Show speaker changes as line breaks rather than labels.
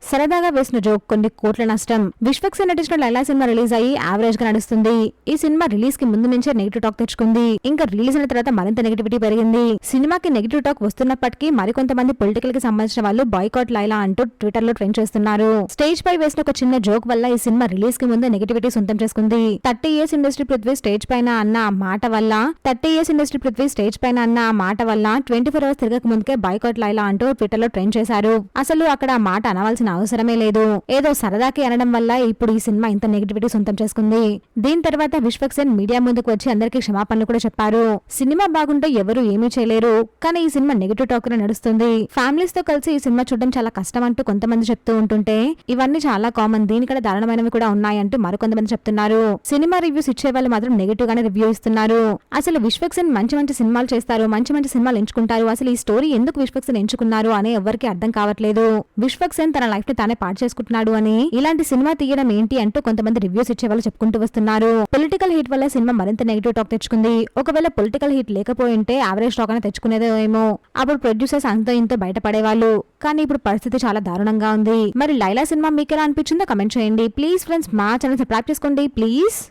సరదాగా వేసిన జోక్ కొన్ని కోట్ల నష్టం. విశ్వక్సేన్ నటించిన లైలా సినిమా రిలీజ్ అయ్యి యావరేజ్ గా నడుస్తుంది. ఈ సినిమా రిలీజ్ కి ముందు నుంచే నెగిటివ్ టాక్ తెచ్చుకుంది. ఇంకా రిలీజ్ అయిన తర్వాత మరింత నెగిటివిటీ పెరిగింది. సినిమాకి నెగిటివ్ టాక్ వస్తున్నప్పటికీ మరికొంతమంది పొలిటికల్ కి సంబంధించిన వాళ్ళు బాయ్కాట్ లైలా అంటూ ట్విట్టర్ లో ట్రెండ్ చేస్తున్నారు. స్టేజ్ పై వేసిన ఒక చిన్న జోక్ వల్ల ఈ సినిమా రిలీజ్ కి ముందు నెగిటివిటీ సొంతం చేసుకుంది. 30 years ఇండస్ట్రీ పృథ్వీ స్టేజ్ పైన అన్న ఆ మాట వల్ల 24 hours తిరగక ముందుకే బాయ్కాట్ లైలా అంటూ ట్విట్టర్ లో ట్రెండ్ చేశారు. అసలు అక్కడ ఆ మాట అనవలసిన అవసరమే లేదు. ఏదో సరదాకి అనడం వల్ల ఇప్పుడు ఈ సినిమా ఇంత నెగిటివిటీ సొంతం చేసుకుంది. దీని తర్వాత విశ్వక్సేన్ మీడియా ముందుకు వచ్చి అందరికీ క్షమాపణలు కూడా చెప్పారు. సినిమా బాగుంటే ఎవరు ఏమీ చేయలేరు, కానీ ఈ సినిమా నెగిటివ్ టాక్ లో నడుస్తుంది. ఫ్యామిలీస్ తో కలిసి ఈ సినిమా చూడడం చాలా కష్టం అంటూ కొంతమంది చెప్తూ ఉంటుంటే ఇవన్నీ చాలా కామన్, దీనికంటే దారుణమైనవి కూడా ఉన్నాయంటూ మరికొంతమంది చెప్తున్నారు. సినిమా రివ్యూస్ ఇచ్చే వాళ్ళు మాత్రం నెగిటివ్ గానే రివ్యూ ఇస్తున్నారు. అసలు విశ్వక్సేన్ మంచి సినిమాలు చేస్తారు, మంచి సినిమాలు ఎంచుకుంటారు. అసలు ఈ స్టోరీ ఎందుకు విశ్వక్సేన్ ఎంచుకున్నారు అని ఎవరికి అర్థం కావట్లేదు. విశ్వక్సేన్ తన లైఫ్ ని తానే పాడు చేసుకుంటున్నాడు అని, ఇలాంటి సినిమా తీయడం ఏంటి అంటూ కొంతమంది రివ్యూస్ ఇచ్చే వాళ్ళు చెప్పుకుంటూ వస్తున్నారు. పొలిటికల్ హిట్ వల్ల సినిమా మరింత నెగిటివ్ టాక్ తెచ్చుకుంది. ఒకవేళ పొలిటికల్ హిట్ లేకపోయింటే యావరేజ్ టాక్ అని తెచ్చుకునేదో ఏమో. అప్పుడు ప్రొడ్యూసర్స్ అంతో ఇంతో బయటపడేవాళ్ళు. కానీ ఇప్పుడు పరిస్థితి చాలా దారుణంగా ఉంది. మరి లైలా సినిమా మీకు ఎలా అనిపించిందో కమెంట్ చేయండి. ప్లీజ్ ఫ్రెండ్స్, మా ఛానల్ సబ్స్క్రైబ్ చేసుకోండి ప్లీజ్.